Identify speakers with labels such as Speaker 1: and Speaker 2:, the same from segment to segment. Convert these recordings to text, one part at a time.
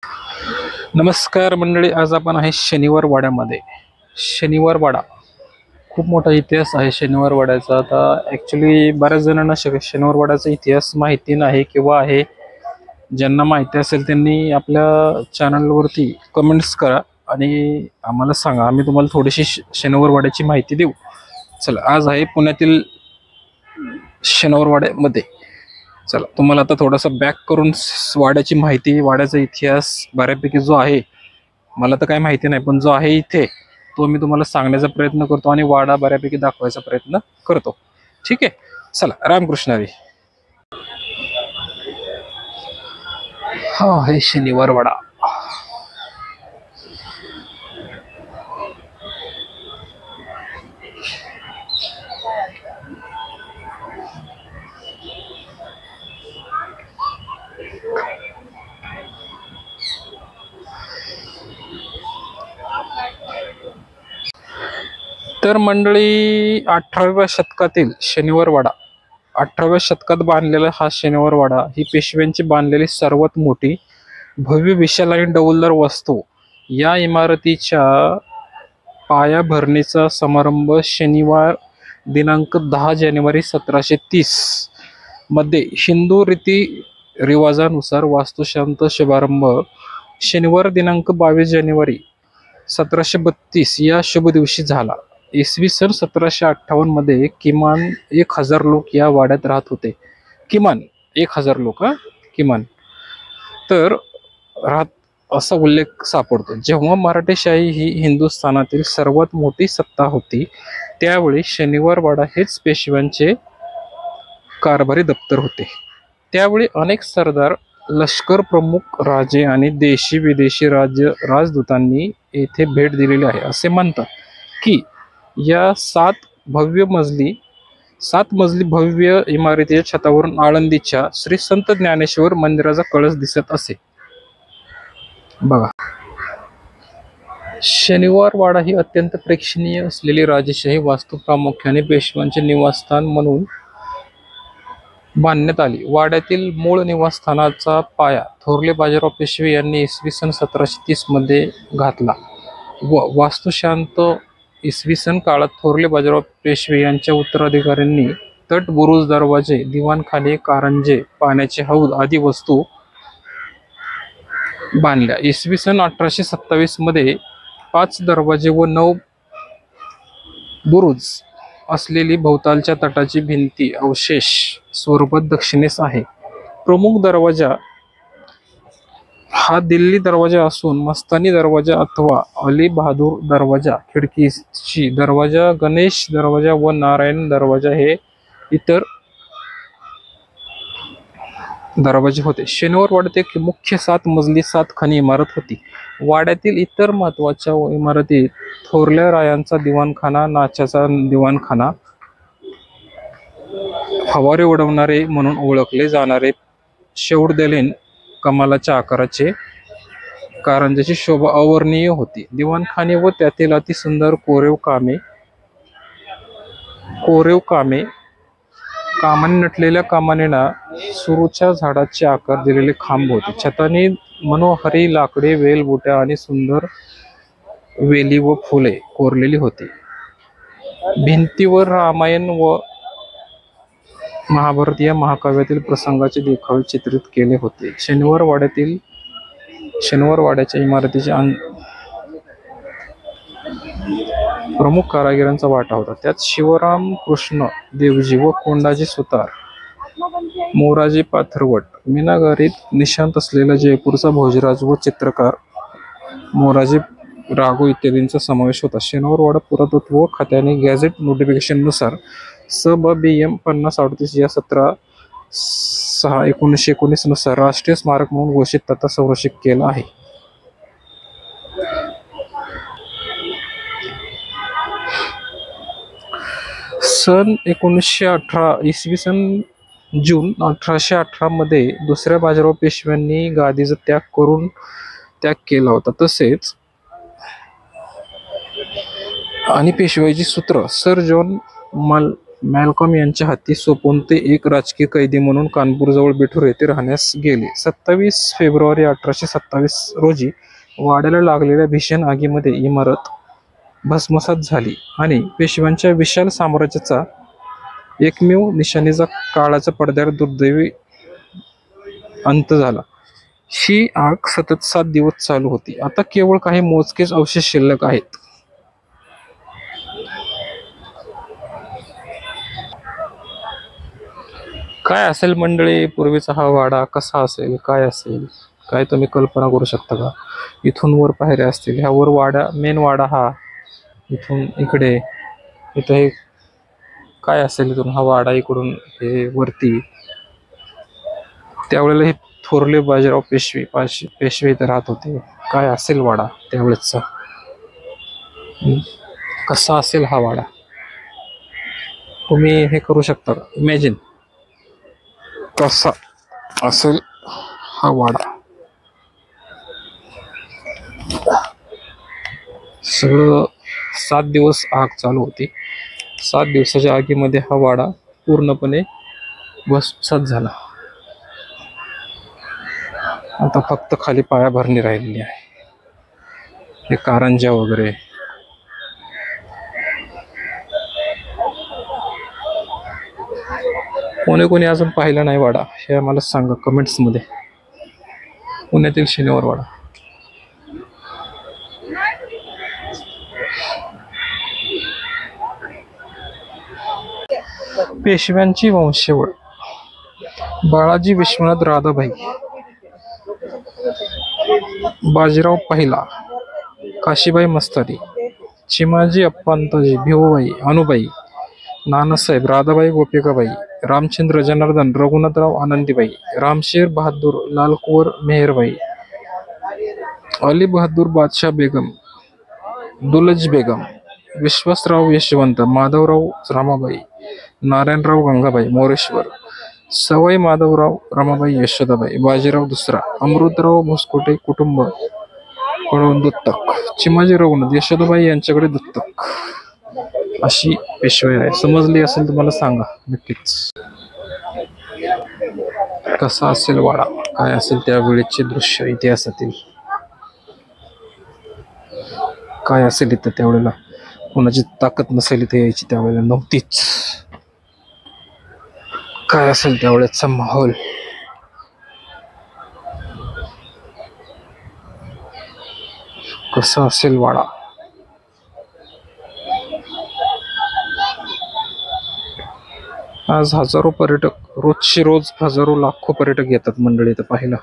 Speaker 1: नमस्कार मंडळी, आज आपण आहे शनिवार वाड्यामध्ये. शनिवार वाडा खूप मोठा इतिहास आहे शनिवार वाड्याचा. आता ॲक्च्युली बऱ्याच जणांना शनिवार वाड्याचा इतिहास माहिती नाही किंवा आहे. ज्यांना माहिती असेल त्यांनी आपल्या चॅनलवरती कमेंट्स करा आणि आम्हाला सांगा, आम्ही तुम्हाला थोडीशी शनिवार वाड्याची माहिती देऊ. चला, आज आहे पुण्यातील शनिवार वाड्यामध्ये. चला, तुम्हाला आता थोडासा बॅक करून वाड्याची माहिती, वाड्याचा इतिहास बऱ्यापैकी जो आहे, मला तर काही माहिती नाही, पण जो आहे इथे तो मी तुम्हाला सांगण्याचा प्रयत्न करतो आणि वाडा बऱ्यापैकी दाखवायचा प्रयत्न करतो. ठीक आहे, चला. रामकृष्ण हरी. हा आहे शनिवार वाडा. तर मंडळी, 18व्या शतकातील शनिवार वाडा, 18व्या शतकात बांधलेला हा शनिवार वाडा ही पेशव्यांची बांधलेली सर्वात मोठी, भव्य, विशाल आणि डौलदार वास्तू. या इमारतीच्या पायाभरणीचा समारंभ शनिवार दिनांक 10 जानेवारी 1730 मध्ये हिंदू रीती रिवाजानुसार वास्तुशांत शुभारंभ शनिवार दिनांक 22 जानेवारी 1732 या शुभ दिवशी झाला. इसवी सन 1758 मध्ये किमान 1000 लोक या वाड्यात राहत होते. किमान 1000 लोक, किमान तर राहत असा उल्लेख सापडतो. जेव्हा मराठेशाही ही हिंदुस्थानातील सर्वात मोठी सत्ता होती, त्यावेळी शनिवार वाडा हेच पेशव्यांचे कारभारी दप्तर होते. त्यावेळी अनेक सरदार, लष्कर प्रमुख, राजे आणि देशी विदेशी राजदूतांनी येथे भेट दिलेली आहे. असे म्हणतात की या 7 मजली भव्य इमारतीच्या छतावरून आळंदीच्या श्री संत ज्ञानेश्वर मंदिराचा कळस दिसत असे. बघा, शनिवार वाडा ही अत्यंत प्रेक्षणीय असलेली राजेशाही वास्तू प्रामुख्याने पेशव्यांचे निवासस्थान म्हणून बांधण्यात आली. वाड्यातील मूळ निवासस्थानाचा पाया थोरले बाजीराव पेशवे यांनी इसवी सन 1730 मध्ये घातला व वास्तुशांत इसवी सन काळात थोरले बाजीराव पेशवे यांच्या उत्तराधिकाऱ्यांनी तट, बुरुज, दरवाजे, दिवाणखाने, कारंजे, पाण्याचे हौद आदी वस्तू बांधल्या. इसवी सन 1827 मध्ये 5 दरवाजे व 9 बुरुज असलेली भोवतालच्या तटाची भिंती अवशेष स्वरूपात दक्षिणेस आहे. प्रमुख दरवाजा हा दिल्ली दरवाजा असून मस्तानी दरवाजा अथवा अली बहादूर दरवाजा, खिडकीची दरवाजा, गणेश दरवाजा व नारायण दरवाजा हे इतर दरवाजे होते. शनिवार वाड्यात एक मुख्य 7 मजली 7 खणी इमारत होती. वाड्यातील इतर महत्वाच्या इमारतीत थोरल्या रायांचा दिवाणखाना, नाच्याचा दिवाणखाना, फवारे उडवणारे म्हणून ओळखले जाणारे शेवडदेलेन कमालाच्या आकाराचे कारंजाची शोभा अवर्णनीय होती. दिवाणखाने व त्यातील अतिसुंदर कोरीव कामे, कामाने नटलेल्या कमानींना सुरूच्या झाडाचे आकार दिलेले खांब होते. छतानी मनोहारी लाकडे, वेलबुट्या आणि सुंदर वेली व फुले कोरलेली होती. भिंतीवर रामायण व महाभारत या महाकाव्यातील प्रसंगाचे देखावे चित्रित केले होते. शनिवार वाड्याच्या इमारतीचे प्रमुख कारागिरांचा वाटा होता. त्यात शिवराम कृष्ण देवजी व कोंडाजी सुतार, मोराजी पाथरवट, मीनागारीत निशांत असलेला जयपूरचा भोजराज व चित्रकार मोराजी राघो इत्यादींचा समावेश होता. शनिवार वाडा पुरातत्व खात्याने गॅझेट नोटिफिकेशन नुसार स.ब.बी.एम. 5038 या 17/6/1919 नुसार राष्ट्रीय स्मारक म्हणून घोषित तथा संरक्षित केला आहे. सन 1918 इसवी सन जून 1818 मध्ये दुसऱ्या बाजीराव पेशव्यांनी गादीचा त्याग केला होता. तसेच आणि पेशवाईची सूत्र सर जॉन मॅल्कॉम यांच्या हाती सोपवून ते एक राजकीय कैदी म्हणून कानपूरजवळ बिठूर येथे राहण्यास गेले. 27 फेब्रुवारी 1827 रोजी वाड्याला लागलेल्या भीषण आगीमध्ये इमारत भस्मसात झाली आणि पेशव्यांच्या विशाल साम्राज्याचा एकमेव निशाणीचा काळाच्या पडद्यावर दुर्दैवी अंत झाला. ही आग सतत 7 दिवस चालू होती. आता केवळ काही मोजकेच अवशेष शिल्लक आहेत. काय असेल मंडळी पूर्वीचा हा वाडा कसा असेल, काय असेल, काय तुम्ही कल्पना करू शकता का? इथून वर पायऱ्या असतील, ह्या वर वाडा, मेन वाडा हा, इथून इकडे, इथं हे काय असेल, इथून हा वाडा, इकडून हे वरती. त्यावेळेला हे थोरले बाजीराव पेशवे इथे राहत होते. काय असेल वाडा त्यावेळेसचा, कसा असेल हा वाडा, तुम्ही हे करू शकता का इमॅजिन? कसा असेल हा वाडा? सगळं 7 दिवस आग चालू होती. 7 दिवसाच्या आगीमध्ये हा वाडा पूर्णपणे भस्मसात झाला. आता फक्त खाली पायाभरणी राहिलेली आहे. हे कारंजा वगैरे. कोणी अजून पाहिला नाही वाडा हे आम्हाला सांगा कमेंट्स मध्ये. पुण्यातील शनिवार वाडा. पेशव्यांची वंशावळ: बाळाजी विश्वनाथ राधाबाई, बाजीराव पहिला, काशीबाई मस्तानी, चिमाजी अप्पांताजी, भिवबाई, अनुबाई, नानासाहेब, राधाबाई, गोपिकाबाई, रामचंद्र जनार्दन, रघुनाथराव, आनंदीबाई, रामशेर बहादूर, लालकुंवर मेहरबाई, अली बहादूर, बादशाह बेगम, दुलज बेगम, विश्वासराव यशवंत, माधवराव रमाबाई, नारायणराव गंगाबाई, मोरेश्वर, सवाई माधवराव रमाबाई, यशोदाबाई, बाजीराव दुसरा, अमृतराव भोसकोटे कुटुंब कडून दत्तक, चिमाजी रघुनाथ, यशोदाबाई यांच्याकडे दत्तक. अशी पेशवाई आहे. समजली असेल तुम्हाला सांगा नक्कीच. कसा असेल वाडा, काय असेल त्यावेळेचे दृश्य इतिहासातील, काय असेल इथं त्यावेळेला. कोणाची ताकद नसेल इथे यायची, त्यावेळेला नव्हतीच. काय असेल त्यावेळेचा माहोल. कसा असेल वाडा. आज हजारो पर्यटक, रोजचे रोज हजारो लाखो पर्यटक येतात मंडळी इथं पाहायला.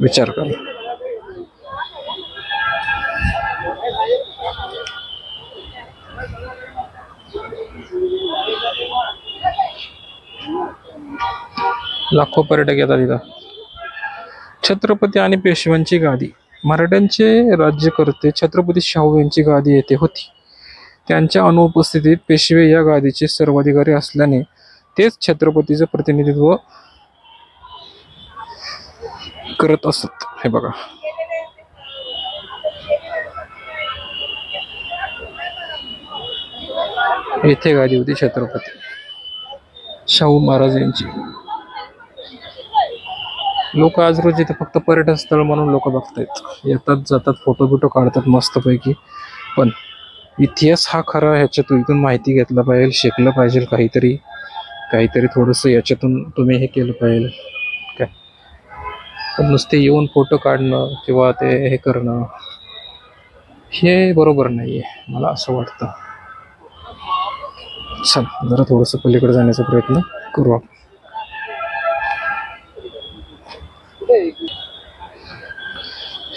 Speaker 1: विचार करा. लाखो पर्यटक येतात इथं. छत्रपती आणि पेशव्यांची गादी: मराठ्यांचे राज्यकर्ते छत्रपती शाहू यांची गादी येथे होती. त्यांच्या अनुपस्थितीत पेशवे या गादीचे सर्वाधिकारी असल्याने तेच छत्रपतीचे प्रतिनिधित्व करत असत. हे बघा, येथे गादी होती छत्रपती शाहू महाराज यांची. लोक आज रोज इथे फक्त पर्यटन स्थळ म्हणून लोक बघतायत, येतात जातात, फोटो बिटो काढतात मस्तपैकी. पण इतिहास हा खरा, ह्याच्यातून इथून माहिती घेतलं पाहिजे, शिकलं पाहिजे, काहीतरी थोडंसं याच्यातून तुम्ही हे केलं पाहिजे. काय पण नुसते येऊन फोटो काढणं किंवा ते हे करणं हे बरोबर नाहीये, मला असं वाटतं. चल जरा थोडंसं पलीकडे जाण्याचा प्रयत्न करू आपण.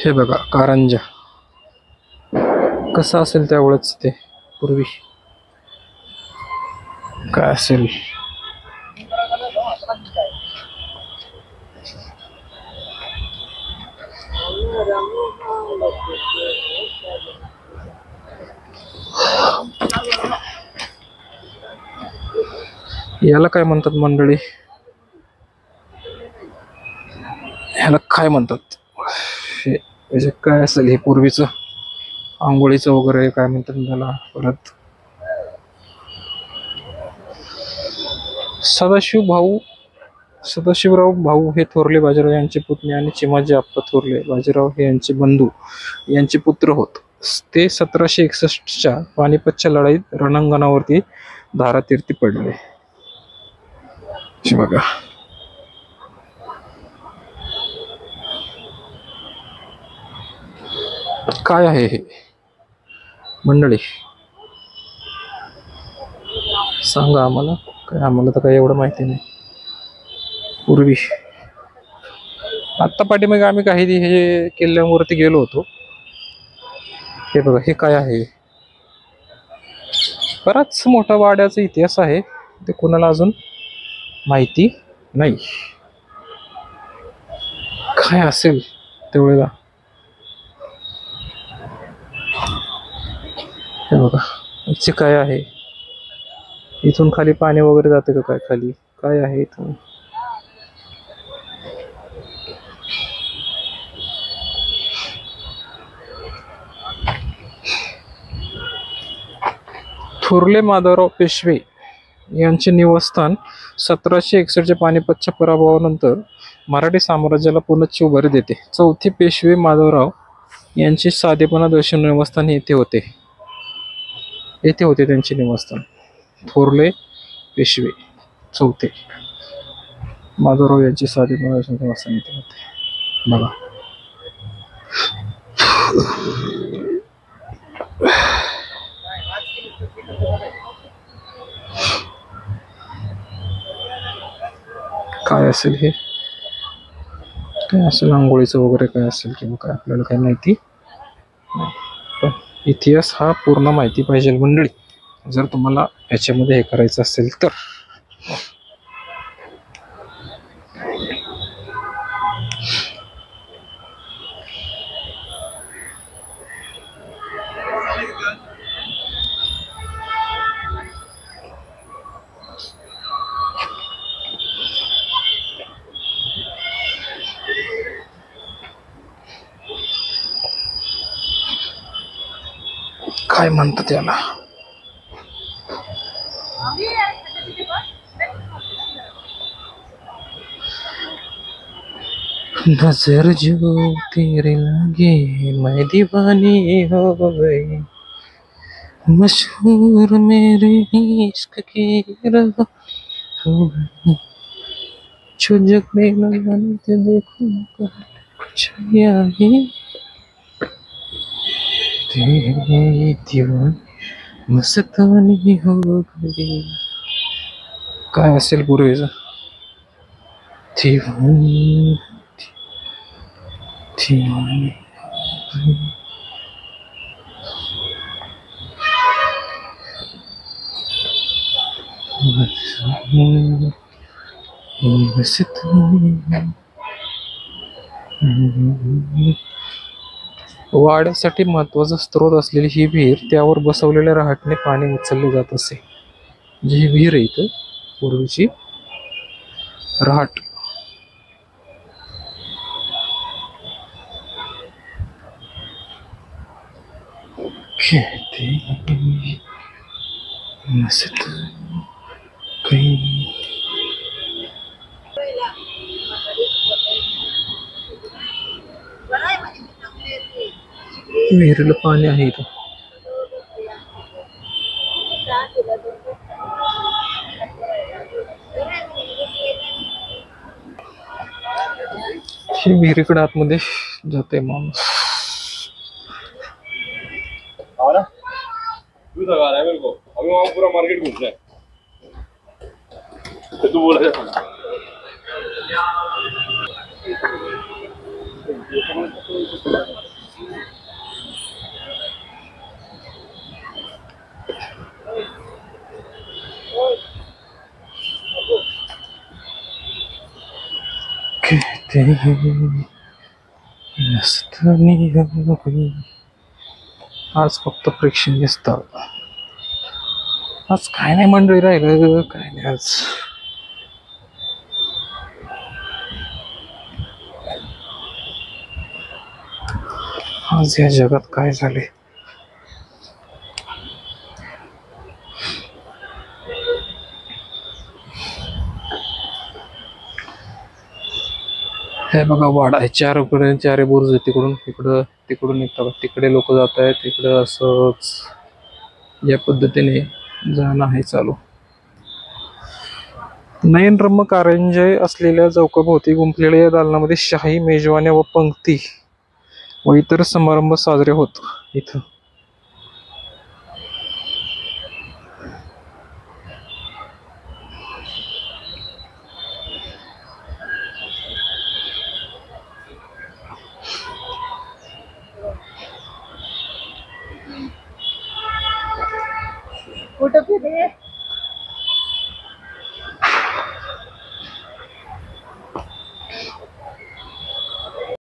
Speaker 1: हे बघा कारंजा. कसं असेल त्यावेळेच ते पूर्वी, काय असेल. याला काय म्हणतात मंडळी, ह्याला काय म्हणतात, हे काय असेल, हे पूर्वीचं आंघोळीचं वगैरे काय म्हणतात त्याला. परत सदाशिवराव भाऊ हे थोरले बाजीराव यांचे पुतणे आणि चिमाजी आप्पा थोरले बाजीराव हे यांचे बंधू यांचे पुत्र होत. ते 1761च्या पानिपतच्या लढाईत रणांगणावरती धारातीर्थी पडले. बघा काय आहे हे मंडळी, सांगा आम्हाला. काय आम्हाला तर काही एवढं माहिती नाही. पूर्वी आत्ता पाठीमागे आम्ही काही हे किल्ल्यांवरती गेलो होतो. हे बघा हे काय आहे. बराच मोठा वाड्याचा इतिहास आहे, ते कोणाला अजून माहिती नाही. काय असेल तेवढेला. हे बघा इथे काय आहे. इथून खाली पाणी वगैरे जाते का काय खाली, काय आहे इथून. थोरले माधवराव पेशवे यांचे निवासस्थान 1761च्या पानिपतच्या पराभवानंतर मराठी साम्राज्याला पुनश्च उभारी देते. चौथे पेशवे माधवराव यांचे साधेपणा दर्शन निवासस्थान येथे होते. त्यांचे निवासस्थान. थोरले पेशवे चौथे माधवराव यांचे साधेपणा दर्शन निवासस्थान येथे होते. बघा काय असेल हे, काय असेल आंघोळीचं वगैरे काय असेल किंवा काय आपल्याला काही माहिती नाही. पण इतिहास हा पूर्ण माहिती पाहिजे मंडळी, जर तुम्हाला याच्यामध्ये हे करायचं असेल तर. काय म्हणतात त्याला, नजर जो तेरे लगे मैं दीवानी हो गई, मशहूर मेरे इश्क की रवा हो गई, जो जग में लगाते देखो छाया ही तेरी दीवानी मस्तानी हो गई. काय असेल पूर्वीचं. दीवानी दीवानी वाड्यासाठी महत्वाचा स्रोत असलेली ही विहीर, त्यावर बसवलेल्या रहाटने पाणी उचलले जात असे. जी विहीर आहे इथं पूर्वीची रहाट. मस्त काही विहिरीला पाणी आहे इथं. ही विहिरीकडे आतमध्ये जाते माणूस.
Speaker 2: मेरे को अभी वहाँ पूरा मार्केट घूमना है, तो तू बोला जाता
Speaker 1: कहते हैं मस्तानी हो गई. आज फक्त प्रेक्षणीय स्थळ. आज काय नाही मंडळी राहिलं, काय नाही आज. आज या जगात काय झाले. हे बघा वाडा आहे, चारे बुरुज आहे, तिकडून इकडं तिकडून येतात, तिकडे लोक जात आहेत, तिकडं असंच या पद्धतीने जाणं आहे चालू. नयनरम्य कारंजे असलेल्या चौकाभोवती गुंफलेल्या या दालनामध्ये शाही मेजवान्या व पंक्ती व इतर समारंभ साजरे होत इथं.
Speaker 3: कुठं फिरे